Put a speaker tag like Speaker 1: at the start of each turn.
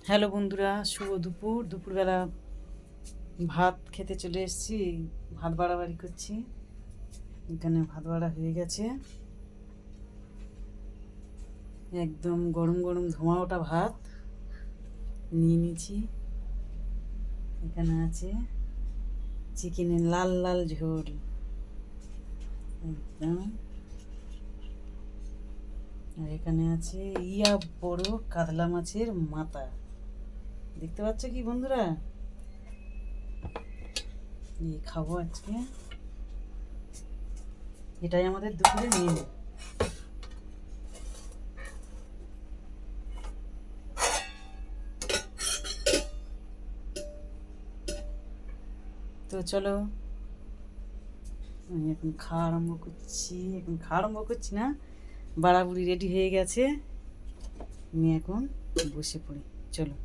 Speaker 1: Hello বন্ধুরা, শুভ দুপুরবেলা ভাত খেতে চলে এসেছি। ভাত বাড়াবাড়ি করছি। এখানে ভাত বাড়া হয়ে গেছে, একদম গরম গরম ধোঁয়া ওঠা ভাত নিয়ে নিয়েছি। এখানে আছে চিকেনের লাল লাল ঝোল একদম। আর এখানে আছে বড় কাতলা মাছের মাথা, দেখতে পাচ্ছ কি বন্ধুরা? এই খাবো আজকে, এটাই আমাদের দুপুরে মেনু। তো চলো, আমি এখন খাওয়া আরম্ভ করছি না, বাড়াবুড়ি রেডি হয়ে গেছে। আমি এখন বসে পড়ি, চলো।